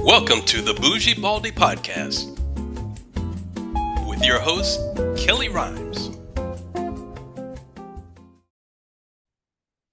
Welcome to the Bougie Baldie Podcast with your host, Kellie Rhymes.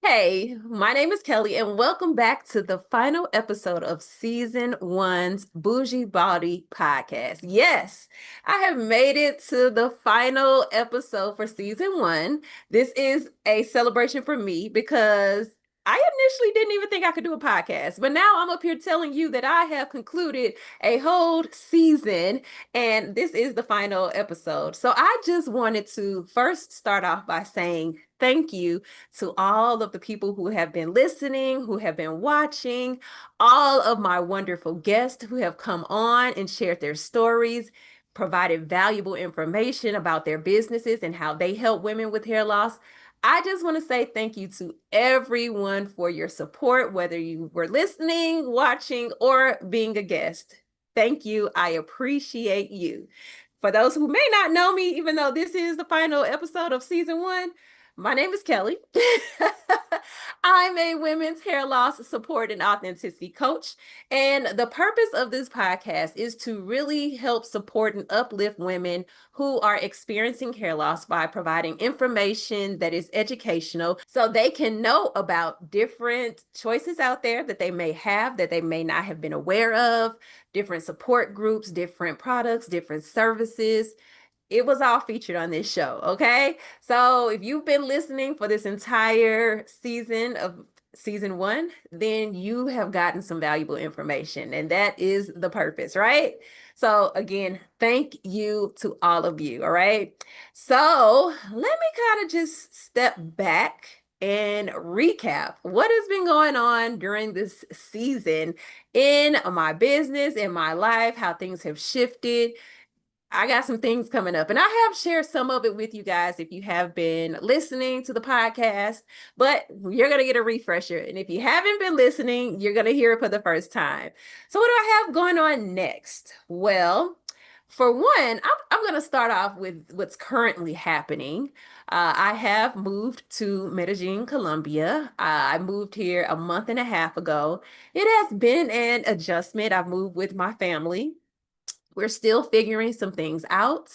Hey, my name is Kellie, and welcome back to the final episode of Season 1's Bougie Baldie Podcast. Yes, I have made it to the final episode for Season 1. This is a celebration for me because I initially didn't even think I could do a podcast, but now I'm up here telling you that I have concluded a whole season, and this is the final episode. So I just wanted to first start off by saying thank you to all of the people who have been listening, who have been watching, all of my wonderful guests who have come on and shared their stories, provided valuable information about their businesses and how they help women with hair loss. I just want to say thank you to everyone for your support, whether you were listening, watching, or being a guest. Thank you. I appreciate you. For those who may not know me, even though this is the final episode of Season 1, my name is Kellie. I'm a women's hair loss support and authenticity coach. And the purpose of this podcast is to really help support and uplift women who are experiencing hair loss by providing information that is educational so they can know about different choices out there that they may have, that they may not have been aware of, different support groups, different products, different services. It was all featured on this show, okay? So if you've been listening for this entire season of Season 1, then you have gotten some valuable information, and that is the purpose, right? So again, thank you to all of you, all right? So let me kind of just step back and recap what has been going on during this season in my business, in my life, how things have shifted. I got some things coming up, and I have shared some of it with you guys if you have been listening to the podcast, but you're going to get a refresher. And if you haven't been listening, you're going to hear it for the first time. So what do I have going on next? Well, for one, I'm going to start off with what's currently happening. I have moved to Medellín, Colombia. I moved here a month and a half ago. It has been an adjustment. I've moved with my family. We're still figuring some things out.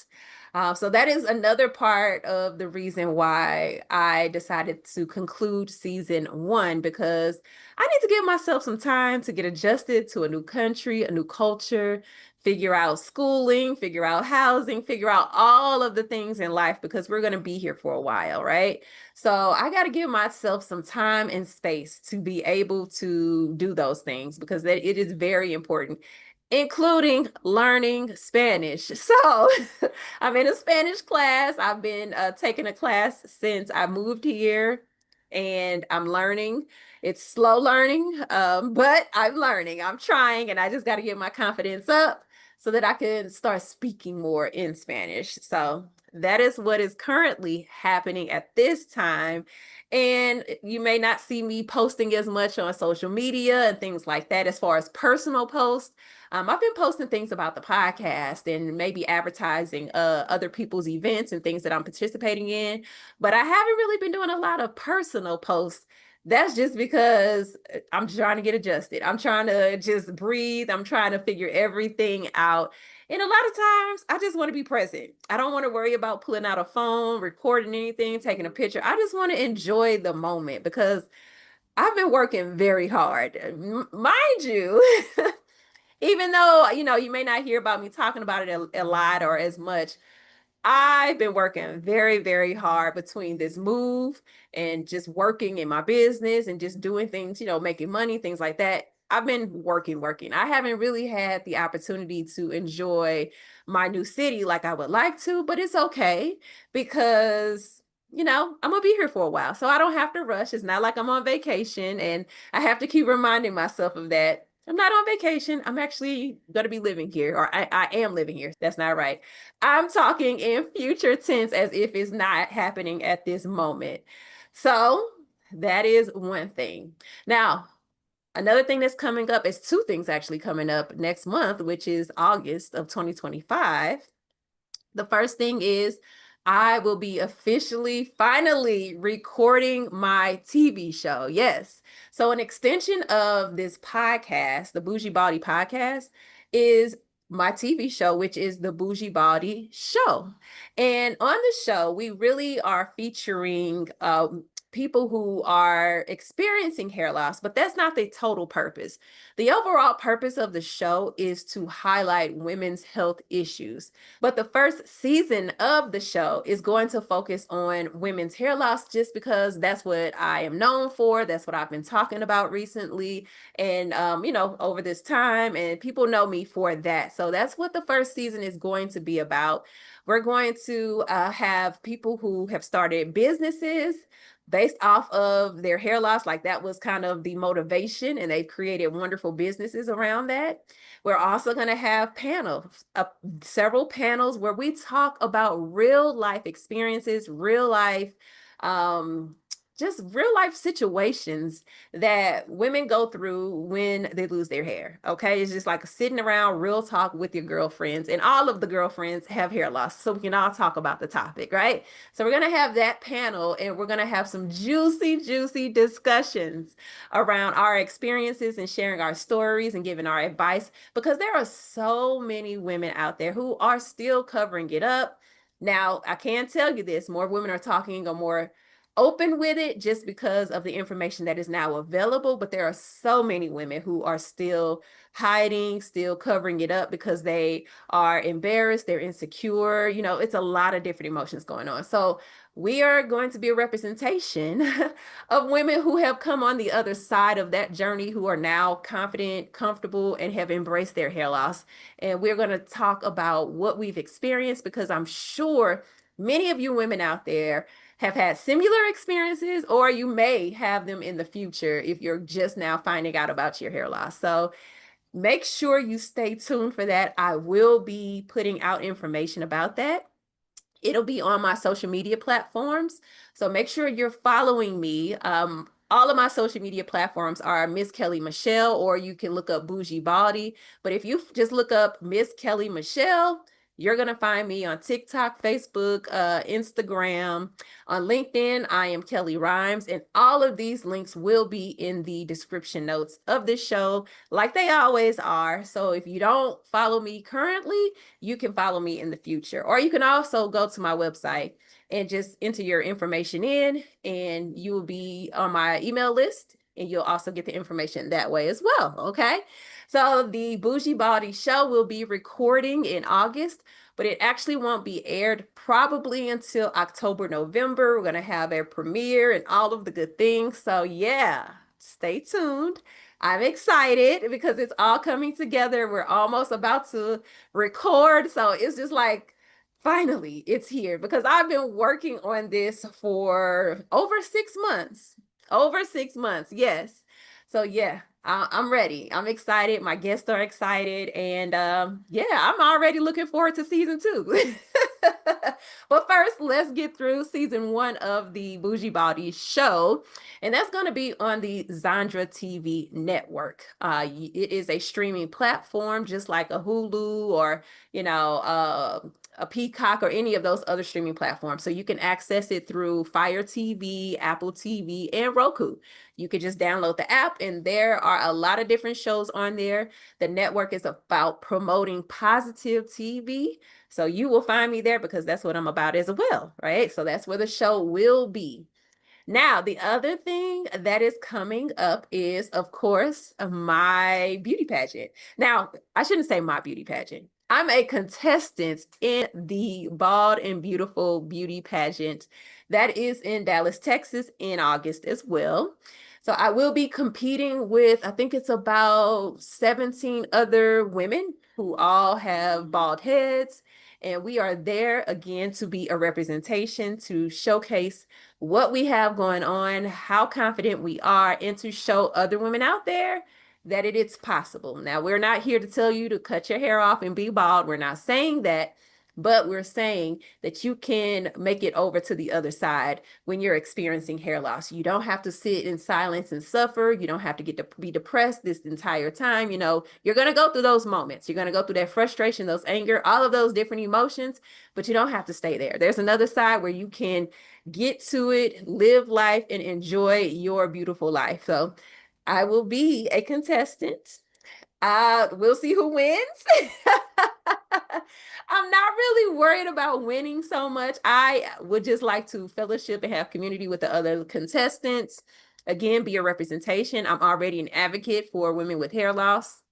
So that is another part of the reason why I decided to conclude Season 1, because I need to give myself some time to get adjusted to a new country, a new culture, figure out schooling, figure out housing, figure out all of the things in life, because we're going to be here for a while, right? So I got to give myself some time and space to be able to do those things, because it is very important, including learning Spanish. So I'm in a Spanish class. I've been taking a class since I moved here, and I'm learning. It's slow learning, but I'm learning. I'm trying, and I just got to get my confidence up so that I can start speaking more in Spanish. So that is what is currently happening at this time. And you may not see me posting as much on social media and things like that as far as personal posts. I've been posting things about the podcast and maybe advertising other people's events and things that I'm participating in, but I haven't really been doing a lot of personal posts. That's just because I'm trying to get adjusted. I'm trying to just breathe. I'm trying to figure everything out. And a lot of times I just want to be present. I don't want to worry about pulling out a phone, recording anything, taking a picture. I just want to enjoy the moment because I've been working very hard. Mind you, even though, you may not hear about me talking about it a lot or as much, I've been working very, very hard between this move and just working in my business and just doing things, making money, things like that. I've been working. I haven't really had the opportunity to enjoy my new city like I would like to, but it's okay because, I'm going to be here for a while. So I don't have to rush. It's not like I'm on vacation, and I have to keep reminding myself of that. I'm not on vacation. I'm actually going to be living here, or I am living here. That's not right. I'm talking in future tense as if it's not happening at this moment. So that is one thing. Now, another thing that's coming up is two things actually coming up next month, which is August of 2025. The first thing is I will be officially, finally recording my TV show. Yes. So, an extension of this podcast, the Bougie Baldie Podcast, is my TV show, which is the Bougie Baldie Show. And on the show, we really are featuring people who are experiencing hair loss, but that's not the total purpose. The overall purpose of the show is to highlight women's health issues. But the first season of the show is going to focus on women's hair loss just because that's what I am known for. That's what I've been talking about recently and, over this time. And people know me for that. So that's what the first season is going to be about. We're going to have people who have started businesses based off of their hair loss. Like that was kind of the motivation, and they've created wonderful businesses around that. We're also going to have panels, several panels where we talk about real life experiences, real life, just real life situations that women go through when they lose their hair. Okay. It's just like sitting around real talk with your girlfriends, and all of the girlfriends have hair loss. So we can all talk about the topic, right? So we're going to have that panel, and we're going to have some juicy, juicy discussions around our experiences and sharing our stories and giving our advice, because there are so many women out there who are still covering it up. Now, I can tell you this, more women are talking or more open with it just because of the information that is now available. But there are so many women who are still hiding, still covering it up because they are embarrassed, they're insecure. It's a lot of different emotions going on. So we are going to be a representation of women who have come on the other side of that journey, who are now confident, comfortable, and have embraced their hair loss. And we're going to talk about what we've experienced, because I'm sure many of you women out there have had similar experiences, or you may have them in the future if you're just now finding out about your hair loss. So make sure you stay tuned for that. I will be putting out information about that. It'll be on my social media platforms. So make sure you're following me. All of my social media platforms are Miss Kellie Michelle, or you can look up Bougie Baldie. But if you just look up Miss Kellie Michelle, you're going to find me on TikTok, Facebook, Instagram, on LinkedIn. I am Kellie Rhymes, and all of these links will be in the description notes of this show, like they always are. So if you don't follow me currently, you can follow me in the future. Or you can also go to my website and just enter your information in, and you will be on my email list, and you'll also get the information that way as well. Okay. So the Bougie Baldie Show will be recording in August, but it actually won't be aired probably until October, November. We're going to have a premiere and all of the good things. So yeah, stay tuned. I'm excited because it's all coming together. We're almost about to record. So it's just like, finally, it's here, because I've been working on this for over 6 months. Over 6 months, yes. So yeah, I'm ready. I'm excited. My guests are excited. And yeah, I'm already looking forward to season 2. But first, let's get through season 1 of the Bougie Baldie Show. And that's going to be on the Zondra TV network. It is a streaming platform, just like a Hulu or, a Peacock or any of those other streaming platforms. So you can access it through Fire TV, Apple TV, and Roku. You could just download the app, and there are a lot of different shows on there. The network is about promoting positive TV. So you will find me there because that's what I'm about as well, right? So that's where the show will be. Now, the other thing that is coming up is, of course, my beauty pageant. Now, I shouldn't say my beauty pageant. I'm a contestant in the Bald and Beautiful beauty pageant that is in Dallas, Texas in August as well. So I will be competing with, I think it's about 17 other women who all have bald heads. And we are there again to be a representation, to showcase what we have going on, how confident we are, and to show other women out there that it's possible. Now, we're not here to tell you to cut your hair off and be bald. We're not saying that. but we're saying that you can make it over to the other side when you're experiencing hair loss. You don't have to sit in silence and suffer. You don't have to get to be depressed this entire time. You know, you're going to go through those moments. You're going to go through that frustration, those anger, all of those different emotions, but you don't have to stay there. There's another side where you can get to it, live life, and enjoy your beautiful life. So I will be a contestant. We'll see who wins. I'm not really worried about winning so much. I would just like to fellowship and have community with the other contestants. Again, be a representation. I'm already an advocate for women with hair loss.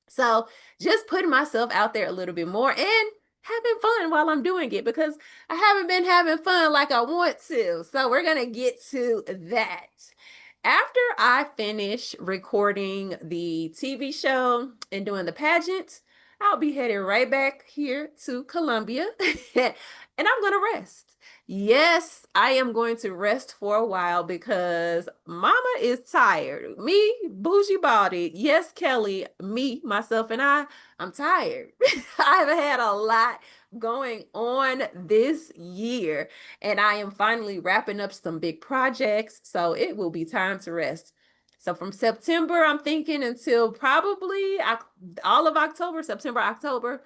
So just putting myself out there a little bit more and having fun while I'm doing it, because I haven't been having fun like I want to. So we're going to get to that. After I finish recording the TV show and doing the pageant, I'll be headed right back here to Colombia and I'm going to rest. Yes, I am going to rest for a while because mama is tired. Me, Bougie Baldie, yes, Kelly, me, myself, and I'm tired. I've had a lot going on this year, and I am finally wrapping up some big projects, so it will be time to rest. So from September, I'm thinking until probably all of October, September, October,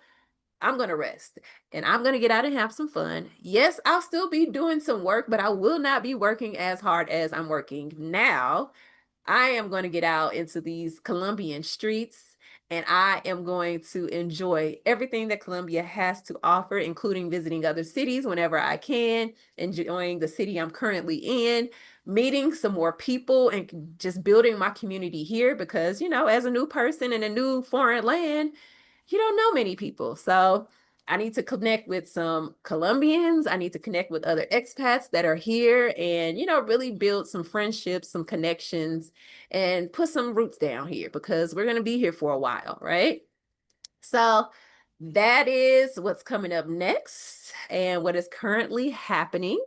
I'm going to rest and I'm going to get out and have some fun. Yes, I'll still be doing some work, but I will not be working as hard as I'm working now. I am going to get out into these Colombian streets and I am going to enjoy everything that Colombia has to offer, including visiting other cities whenever I can, enjoying the city I'm currently in, meeting some more people and just building my community here because, you know, as a new person in a new foreign land, you don't know many people. So I need to connect with some Colombians. I need to connect with other expats that are here and, you know, really build some friendships, some connections, and put some roots down here because we're going to be here for a while, right? So that is what's coming up next and what is currently happening.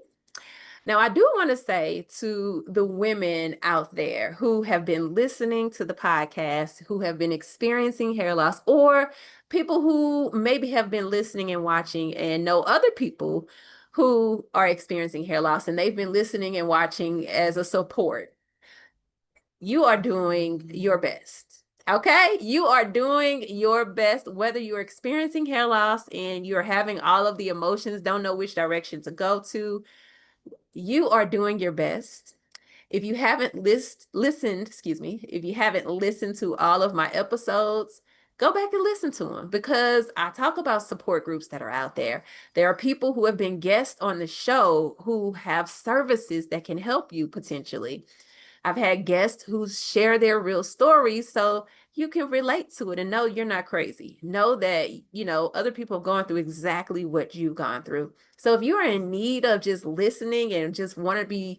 Now, I do want to say to the women out there who have been listening to the podcast, who have been experiencing hair loss, or people who maybe have been listening and watching and know other people who are experiencing hair loss and they've been listening and watching as a support, you are doing your best. Okay, you are doing your best, whether you're experiencing hair loss and you're having all of the emotions, don't know which direction to go to. You are doing your best. If you haven't listened, if you haven't listened to all of my episodes, go back and listen to them because I talk about support groups that are out there. There are people who have been guests on the show who have services that can help you potentially. I've had guests who share their real stories so you can relate to it and know you're not crazy. Know that, you know, other people have gone through exactly what you've gone through. So if you're in need of just listening and just want to be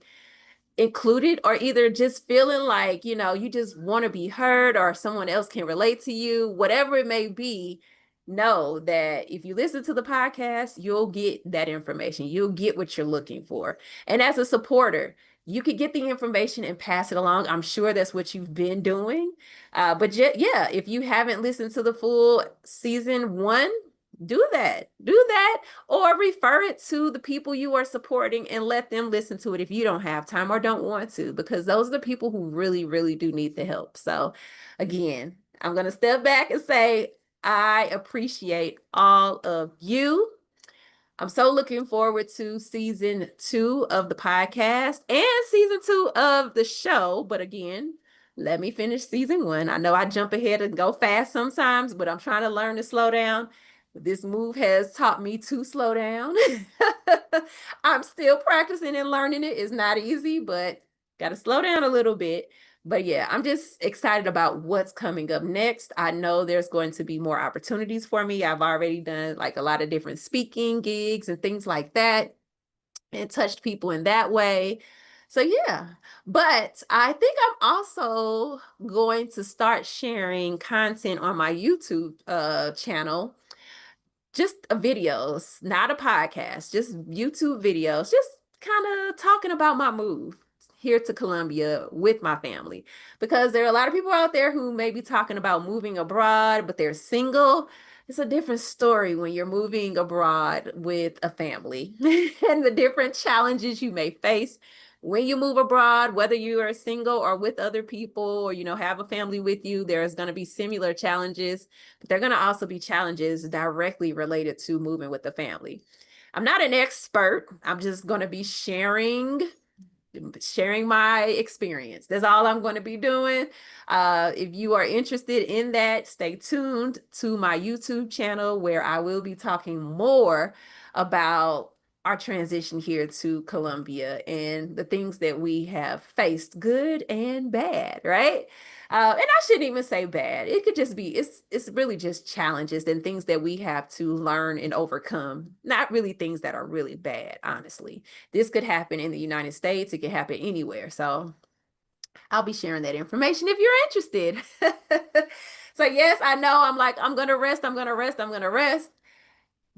included, or either just feeling like, you know, you just want to be heard or someone else can relate to you, whatever it may be, know that if you listen to the podcast, you'll get that information. You'll get what you're looking for. And as a supporter, you could get the information and pass it along. I'm sure that's what you've been doing. But yeah, if you haven't listened to the full season 1, do that. Do that, or refer it to the people you are supporting and let them listen to it if you don't have time or don't want to, because those are the people who really, really do need the help. So again, I'm going to step back and say, I appreciate all of you. I'm so looking forward to season 2 of the podcast and season 2 of the show. But again, let me finish season 1. I know I jump ahead and go fast sometimes, but I'm trying to learn to slow down. This move has taught me to slow down. I'm still practicing and learning it. It's not easy, but got to slow down a little bit. But yeah, I'm just excited about what's coming up next. I know there's going to be more opportunities for me. I've already done like a lot of different speaking gigs and things like that and touched people in that way. So yeah, but I think I'm also going to start sharing content on my YouTube channel, just videos, not a podcast, just YouTube videos, just kind of talking about my move here to Colombia with my family. Because there are a lot of people out there who may be talking about moving abroad, but they're single. it's a different story when you're moving abroad with a family and the different challenges you may face when you move abroad, whether you are single or with other people, or, have a family with you. There's going to be similar challenges, but they're going to also be challenges directly related to moving with the family. I'm not an expert. I'm just going to be sharing my experience. That's all I'm going to be doing. If you are interested in that, stay tuned to my YouTube channel, where I will be talking more about our transition here to Colombia and the things that we have faced, good and bad, right? And I shouldn't even say bad. It could just be, it's really just challenges and things that we have to learn and overcome. Not really things that are really bad, honestly. This could happen in the United States. It could happen anywhere. So I'll be sharing that information if you're interested. So yes, I know I'm going to rest.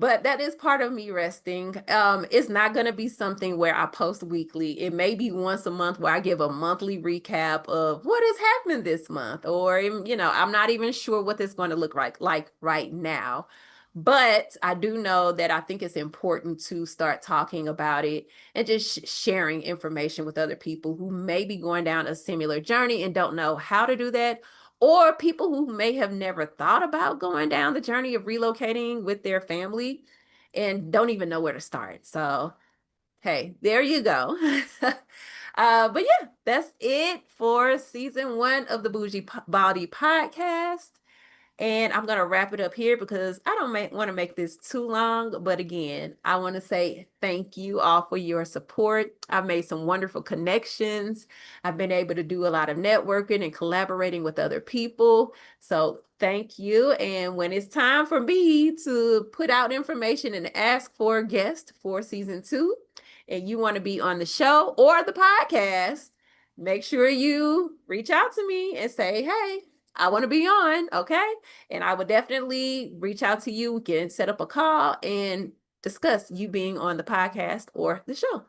But that is part of me resting. It's not going to be something where I post weekly. It may be once a month where I give a monthly recap of what has happened this month, or, I'm not even sure what it's going to look like right now. But I do know that I think it's important to start talking about it and just sharing information with other people who may be going down a similar journey and don't know how to do that, or people who may have never thought about going down the journey of relocating with their family and don't even know where to start. So, hey, there you go. But yeah, that's it for season 1 of the Bougie Baldie Podcast. And I'm going to wrap it up here because I don't want to make this too long. But again, I want to say thank you all for your support. I've made some wonderful connections. I've been able to do a lot of networking and collaborating with other people. So thank you. And when it's time for me to put out information and ask for a guest for season 2, and you want to be on the show or the podcast, make sure you reach out to me and say, hey, I want to be on, okay? And I would definitely reach out to you. We can set up a call and discuss you being on the podcast or the show.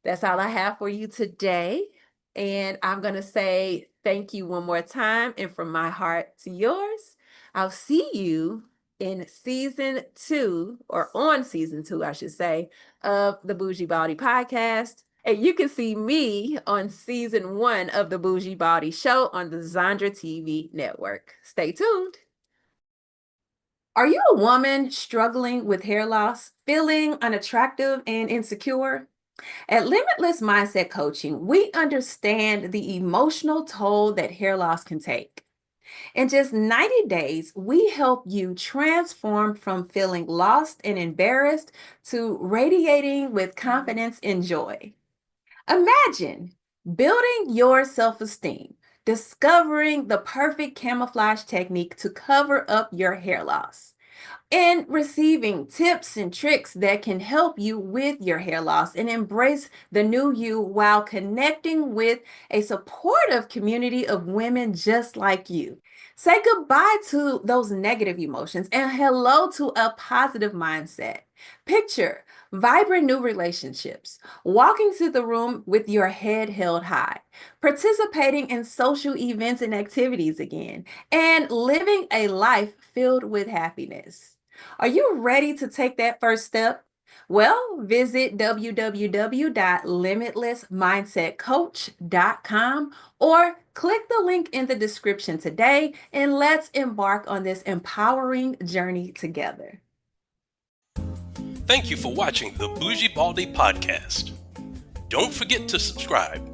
That's all I have for you today. And I'm going to say thank you one more time. And from my heart to yours, I'll see you in season 2, or on season 2, I should say, of the Bougie Baldie Podcast. And you can see me on season 1 of the Bougie Baldie Show on the Zondra TV network. Stay tuned. Are you a woman struggling with hair loss, feeling unattractive and insecure? At Limitless Mindset Coaching, we understand the emotional toll that hair loss can take. In just 90 days, we help you transform from feeling lost and embarrassed to radiating with confidence and joy. Imagine building your self-esteem, discovering the perfect camouflage technique to cover up your hair loss, and receiving tips and tricks that can help you with your hair loss and embrace the new you while connecting with a supportive community of women just like you. Say goodbye to those negative emotions and hello to a positive mindset. Picture vibrant new relationships, walking to the room with your head held high, participating in social events and activities again, and living a life filled with happiness. Are you ready to take that first step? Well, visit www.limitlessmindsetcoach.com or click the link in the description today, and let's embark on this empowering journey together. Thank you for watching the Bougie Baldie Podcast. Don't forget to subscribe